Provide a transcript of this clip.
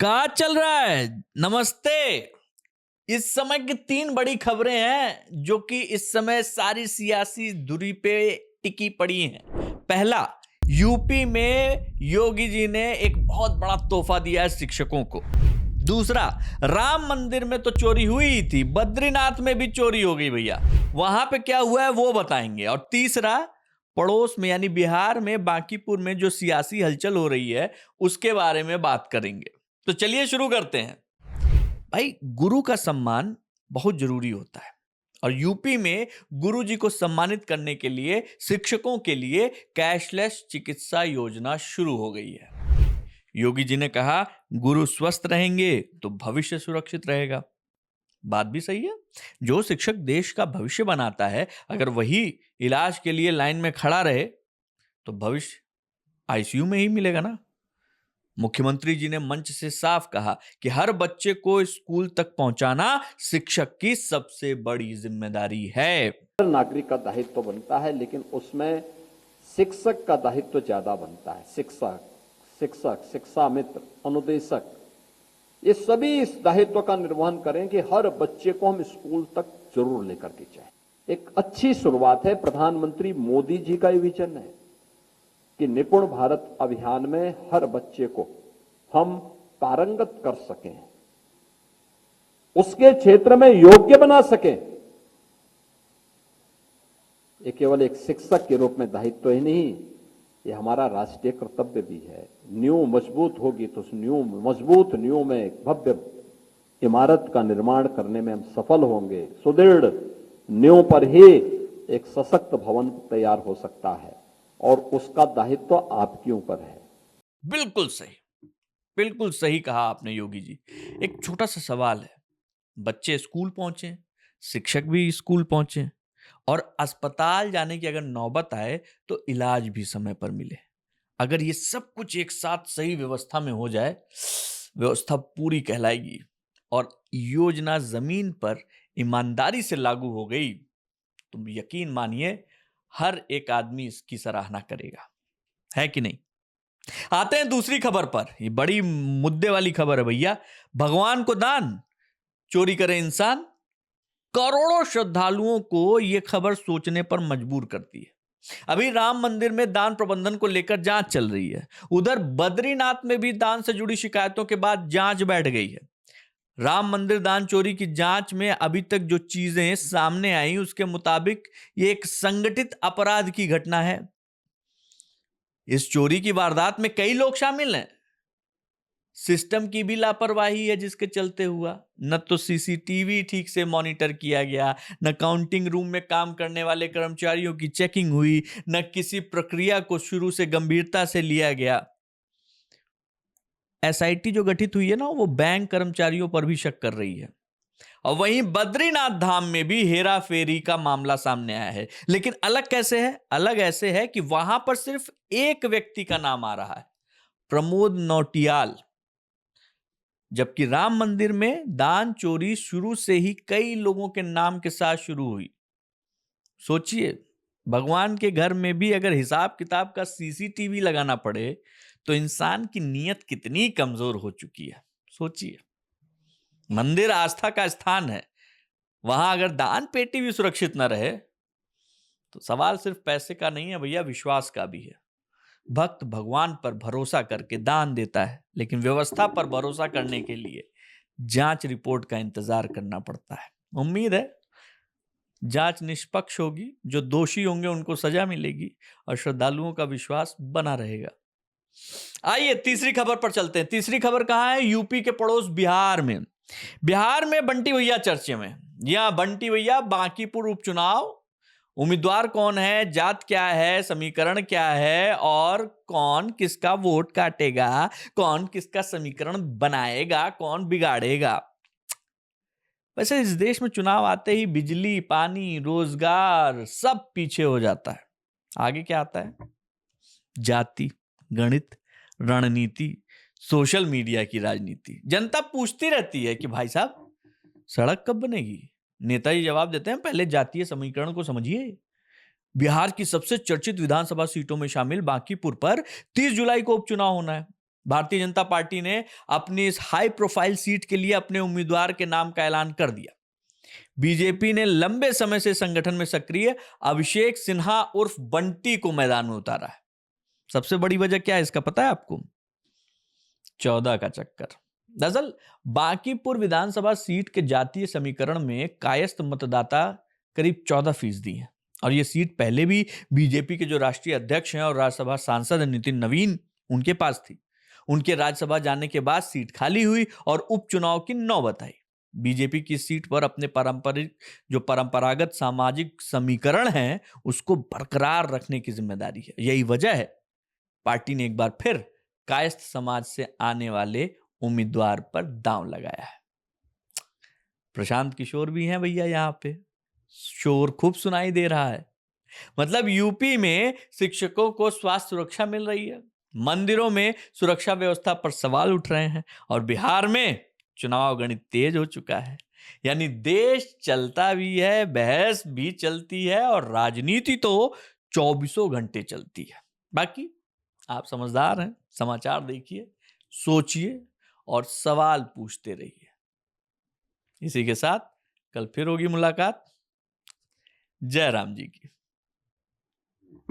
क्या चल रहा है? नमस्ते। इस समय की तीन बड़ी खबरें हैं जो कि इस समय सारी सियासी धुरी पे टिकी पड़ी हैं। पहला, यूपी में योगी जी ने एक बहुत बड़ा तोहफा दिया है शिक्षकों को। दूसरा, राम मंदिर में तो चोरी हुई ही थी, बद्रीनाथ में भी चोरी हो गई भैया। वहां पे क्या हुआ है वो बताएंगे। और तीसरा, पड़ोस में यानी बिहार में बांकीपुर में जो सियासी हलचल हो रही है उसके बारे में बात करेंगे। तो चलिए शुरू करते हैं। भाई, गुरु का सम्मान बहुत जरूरी होता है और यूपी में गुरु जी को सम्मानित करने के लिए शिक्षकों के लिए कैशलेस चिकित्सा योजना शुरू हो गई है। योगी जी ने कहा, गुरु स्वस्थ रहेंगे तो भविष्य सुरक्षित रहेगा। बात भी सही है। जो शिक्षक देश का भविष्य बनाता है, अगर वही इलाज के लिए लाइन में खड़ा रहे तो भविष्य आईसीयू में ही मिलेगा ना। मुख्यमंत्री जी ने मंच से साफ कहा कि हर बच्चे को स्कूल तक पहुंचाना शिक्षक की सबसे बड़ी जिम्मेदारी है। नागरिक का दायित्व बनता है, लेकिन उसमें शिक्षक का दायित्व ज्यादा बनता है। शिक्षक, शिक्षा मित्र, अनुदेशक, ये सभी इस दायित्व का निर्वहन करें कि हर बच्चे को हम स्कूल तक जरूर लेकर के जाएं। एक अच्छी शुरुआत है। प्रधानमंत्री मोदी जी का ये विजन है कि निपुण भारत अभियान में हर बच्चे को हम पारंगत कर सकें, उसके क्षेत्र में योग्य बना सकें। ये केवल एक शिक्षक के रूप में दायित्व ही नहीं, ये हमारा राष्ट्रीय कर्तव्य भी है। नींव मजबूत होगी तो उस मजबूत नींव में एक भव्य इमारत का निर्माण करने में हम सफल होंगे। सुदृढ़ नींव पर ही एक सशक्त भवन तैयार हो सकता है और उसका दायित्व आपके ऊपर है। बिल्कुल सही, बिल्कुल सही कहा आपने योगी जी। एक छोटा सा सवाल है, बच्चे स्कूल पहुंचे, शिक्षक भी स्कूल पहुंचे और अस्पताल जाने की अगर नौबत आए तो इलाज भी समय पर मिले। अगर ये सब कुछ एक साथ सही व्यवस्था में हो जाए, व्यवस्था पूरी कहलाएगी और योजना जमीन पर ईमानदारी से लागू हो गई, तुम यकीन मानिए हर एक आदमी इसकी सराहना करेगा, है कि नहीं। आते हैं दूसरी खबर पर। ये बड़ी मुद्दे वाली खबर है भैया। भगवान को दान, चोरी करे इंसान। करोड़ों श्रद्धालुओं को यह खबर सोचने पर मजबूर करती है। अभी राम मंदिर में दान प्रबंधन को लेकर जांच चल रही है, उधर बद्रीनाथ में भी दान से जुड़ी शिकायतों के बाद जांच बैठ गई है। राम मंदिर दान चोरी की जांच में अभी तक जो चीजें सामने आई उसके मुताबिक ये एक संगठित अपराध की घटना है। इस चोरी की वारदात में कई लोग शामिल हैं। सिस्टम की भी लापरवाही है जिसके चलते हुआ। न तो सीसीटीवी ठीक से मॉनिटर किया गया, न काउंटिंग रूम में काम करने वाले कर्मचारियों की चेकिंग हुई, न किसी प्रक्रिया को शुरू से गंभीरता से लिया गया। एसआईटी जो गठित हुई है ना, वो बैंक कर्मचारियों पर भी शक कर रही है। और वहीं बद्रीनाथ धाम में भी हेरा फेरी का मामला सामने आया है। लेकिन अलग कैसे है? अलग ऐसे है कि वहां पर सिर्फ एक व्यक्ति का नाम आ रहा है, प्रमोद नौटियाल, जबकि राम मंदिर में दान चोरी शुरू से ही कई लोगों के नाम के साथ शुरू हुई। सोचिए, भगवान के घर में भी अगर हिसाब किताब का सीसीटीवी लगाना पड़े तो इंसान की नीयत कितनी कमजोर हो चुकी है। सोचिए, मंदिर आस्था का स्थान है, वहां अगर दान पेटी भी सुरक्षित न रहे तो सवाल सिर्फ पैसे का नहीं है भैया, विश्वास का भी है। भक्त भगवान पर भरोसा करके दान देता है, लेकिन व्यवस्था पर भरोसा करने के लिए जांच रिपोर्ट का इंतजार करना पड़ता है। उम्मीद है जांच निष्पक्ष होगी, जो दोषी होंगे उनको सजा मिलेगी और श्रद्धालुओं का विश्वास बना रहेगा। आइए तीसरी खबर पर चलते हैं। तीसरी खबर कहां है? यूपी के पड़ोस बिहार में। बिहार में बंटी भैया चर्चे में। यहां बंटी भैया, बांकीपुर उपचुनाव, उम्मीदवार कौन है, जात क्या है, समीकरण क्या है और कौन किसका वोट काटेगा, कौन किसका समीकरण बनाएगा, कौन बिगाड़ेगा। वैसे इस देश में चुनाव आते ही बिजली, पानी, रोजगार सब पीछे हो जाता है। आगे क्या आता है? जाति, गणित, रणनीति, सोशल मीडिया की राजनीति। जनता पूछती रहती है कि भाई साहब सड़क कब बनेगी? नेताजी जवाब देते हैं, पहले जातीय समीकरण को समझिए। बिहार की सबसे चर्चित विधानसभा सीटों में शामिल बांकीपुर पर 30 जुलाई को उपचुनाव होना है। भारतीय जनता पार्टी ने अपनी इस हाई प्रोफाइल सीट के लिए अपने उम्मीदवार के नाम का ऐलान कर दिया। बीजेपी ने लंबे समय से संगठन में सक्रिय अभिषेक सिन्हा उर्फ बंटी को मैदान में उतारा है। सबसे बड़ी वजह क्या है इसका पता है आपको? 14 का चक्कर। दरअसल बांकीपुर विधानसभा सीट के जातीय समीकरण में कायस्थ मतदाता करीब 14% है और यह सीट पहले भी बीजेपी के जो राष्ट्रीय अध्यक्ष हैं और राज्यसभा सांसद नितिन नवीन उनके पास थी। उनके राज्यसभा जाने के बाद सीट खाली हुई और उपचुनाव की नौबत आई। बीजेपी की सीट पर अपने परंपरागत सामाजिक समीकरण हैं उसको बरकरार रखने की जिम्मेदारी है। यही वजह है पार्टी ने एक बार फिर कायस्थ समाज से आने वाले उम्मीदवार पर दांव लगाया है। प्रशांत किशोर भी हैं भैया, यहां पे शोर खूब सुनाई दे रहा है। मतलब यूपी में शिक्षकों को स्वास्थ्य सुरक्षा मिल रही है, मंदिरों में सुरक्षा व्यवस्था पर सवाल उठ रहे हैं और बिहार में चुनाव गणित तेज हो चुका है। यानी देश चलता भी है, बहस भी चलती है और राजनीति तो 24 घंटे चलती है। बाकी आप समझदार हैं, समाचार देखिए, सोचिए और सवाल पूछते रहिए। इसी के साथ कल फिर होगी मुलाकात। जय राम जी की।